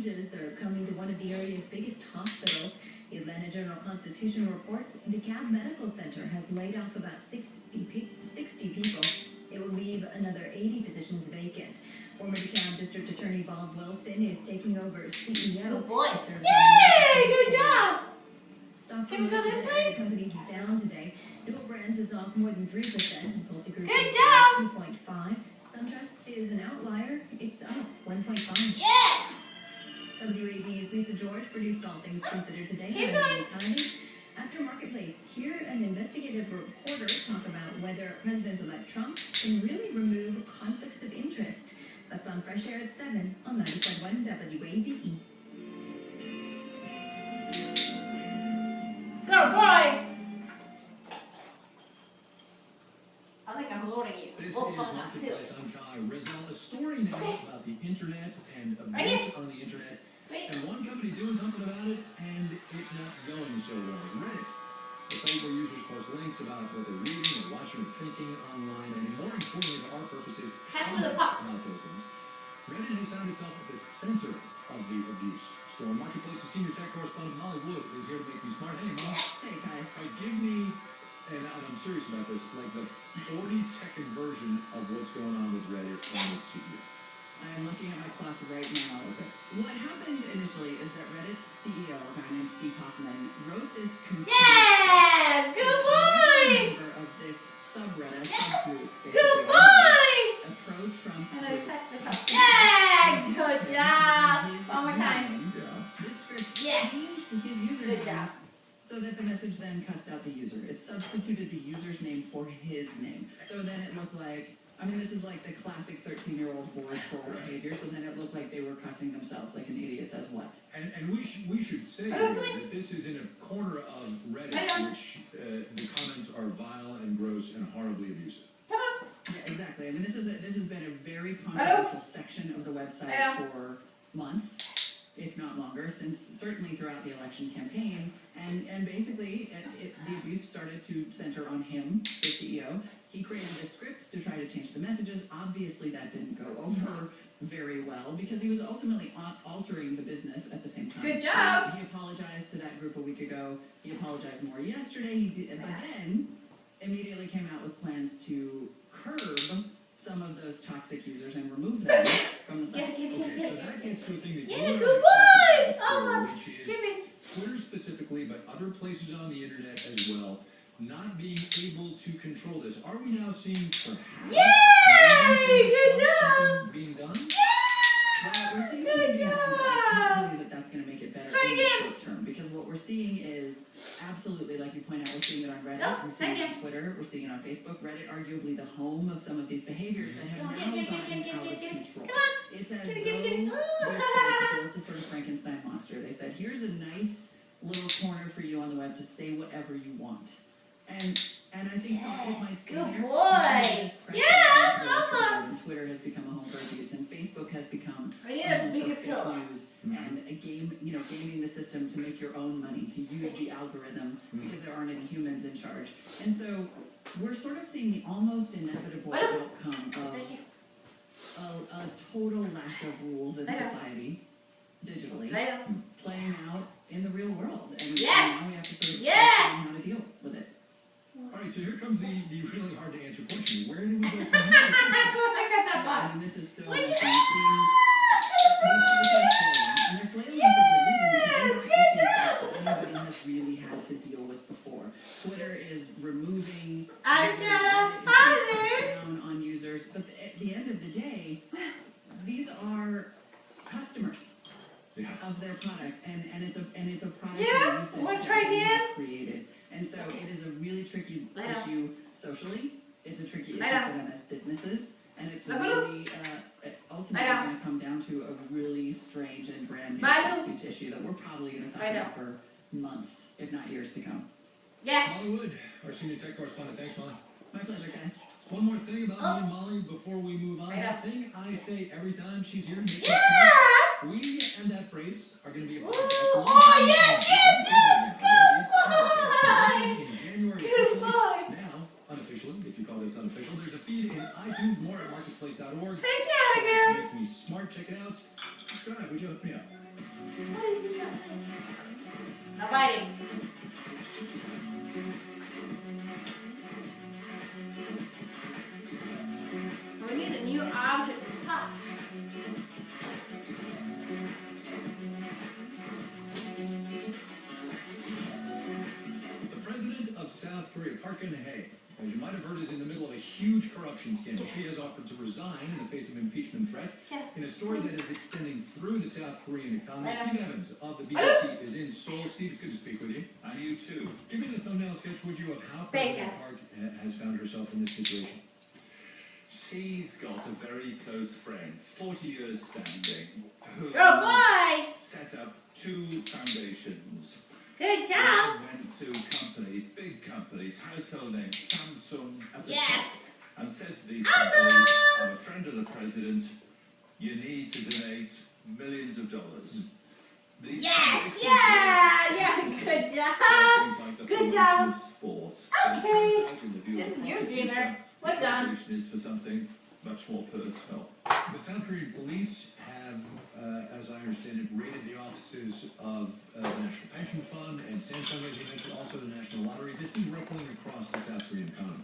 changes are coming to one of the area's biggest hospitals. The Atlanta Journal-Constitution reports DeKalb Medical Center has laid off about 60 people. It will leave another 80 positions vacant. Former DeKalb District Attorney Bob Wilson is taking over as CEO. Good boy. Yay! Good job. Stock Can we go this way? Companies is down today. Newell Brands is off more than 3%, and PulteGroup Good is job. 2.5. SunTrust is an outlier. It's up 1.5. Yes. WAB's Lisa George produced All Things Considered today. Keep on going. the economy. After Marketplace, hear an investigative reporter talk about whether President-elect Trump can really remove conflicts of interest. That's on Fresh Air at 7 on 90.1 WABE. Go, boy. I think I'm loading you. This Oh, is not Marketplace. I'm Kai Rizal. A story now about the internet and Right abuse here. on the internet. Wait. And one company doing something about it and it not going so well. Reddit. The site where users post links about what they're reading or watching or thinking online, and more importantly to our purposes, Pass me the comments pop. about those things. Reddit has found itself at the center of the abuse. So Marketplace's senior tech correspondent Molly Wood is here to make me smart. Hey, Molly. Yes. Say, Kai. All right, give me, and I'm serious about this, like the 40-second version of what's going on with Reddit and its CEO. I am looking at my clock right now. Okay. What happened initially is that Reddit's CEO, a guy named Steve Hoffman, wrote this complete Yes. Good boy. member of this subreddit, Yes. subgroup, Good basically, boy. a pro-Trump And I group. touched the cup. Yeah. Good job. His One more time. name, Yeah. This script Yes. changed his username. Good job. So that the message then cussed out the user. It substituted the user's name for his name. So then it looked like, I mean, this is like the classic 13-year-old boy troll behavior. So then it looked like they were cussing themselves like an idiot says what. And we should say I don't here really- that this is in a corner of Reddit I don't- which the comments are vile and gross and horribly abusive. Come on. Yeah, exactly. I mean, this has been a very Hello? controversial section of the website Hello? for months, if not longer, since certainly throughout the election campaign. And basically, the abuse started to center on him, the CEO. He created the scripts to try to change the messages. Obviously, that didn't go over very well because he was ultimately altering the business at the same time. Good job. He apologized to that group a week ago. He apologized more yesterday. He did, but then immediately came out with plans to curb some of those toxic users and remove them from the site. Get Okay, so that gets to a thing that Yeah, you good and boy. I talked about Almost. before, which Give is me. Twitter specifically, but other places on the internet as well, not being able to control this. Are we now seeing perhaps Yay! Good something job. being done? Well, we're seeing Good something being done, but I can't job. tell you that that's going to make it better Try in the again. short term. Because what we're seeing is absolutely, like you point out, we're seeing it on Reddit, Oh, we're seeing try it on Twitter, we're seeing it on Facebook. Reddit, arguably the home of some of these behaviors that have Come on, now get it, gotten get it, out get of it, get it. control. Come on. It's as Get it, though get it, get it. this site built a sort of Frankenstein monster. They said, here's a nice little corner for you on the web to say whatever you want. And I think it might stay Good there. boy. And it is correct Yeah, that Twitter is almost. and Twitter has become a home for abuse, and Facebook has become I need a a home bigger for fake pillow. news and a gaming the system to make your own money, to use the algorithm because there aren't any humans in charge. And so we're sort of seeing the almost inevitable I don't- outcome Right here. of a total lack of rules in I don't- society, digitally, Later. playing out in the real world. And Yes! now we have to sort of Yes! learn how to deal with it. All right, so here comes the really hard to answer question. Where do we go from here? I got that I one. mean, this is so Look at much that. and they're flailing Yes, for good reason good because job. anybody has really had to deal with before. Twitter is removing I'm users, gonna Reddit is have cracking it. down on users, but at the end of the day, these are customers Yeah. of their product, and it's a product Yeah, and usage let's that try they again. have created, and so it is a really tricky Later. issue socially. It's a tricky issue Later. for them as businesses, and it's Later. really ultimately Later. going to come down to a really strange and brand new Later. free speech issue that we're probably going to talk Later. about for months, if not years to come. Yes. Molly Wood, our senior tech correspondent. Thanks, Molly. My pleasure, guys. One more thing about Oh. me and Molly before we move on. I know. That thing I say every time she's here. Makes me Yeah. smile. We and that phrase are going to be a Ooh, podcast. oh, yes, yes, yes. Good boy. In January. Good boy. Now, unofficially, if you call this unofficial, there's a feed in iTunes, more at marketplace.org. Hey, Gallagher. Make me smart. Check it out. Subscribe. Would you hook me up? Park Geun-hye, as you might have heard, is in the middle of a huge corruption scandal. She has offered to resign in the face of impeachment threats in a story that is extending through the South Korean economy. Steve Evans of the BBC is in Seoul. Steve, it's good to speak with you. And you too. Give me the thumbnail sketch, would you, of how Thank President Park has found herself in this situation? She's got a very close friend, 40 years standing, who Oh boy! set up 2 foundations. Good job! They went to companies, big companies, household names, Samsung at the Yes! top, and said to these Awesome! companies, I'm a friend of the president, you need to donate millions of dollars. These Yes! foundations Yeah! Yeah! Good job! things like the Good promotion job. of sport. Okay. It turns out in the view of This the is your prosecutor, dreamer. Well the done. donation is for something much more personal. The South Korean police have, as I understand it, raided the offices of the National Pension Fund and Samsung, as you mentioned, also the National Lottery. This is rippling across the South Korean economy.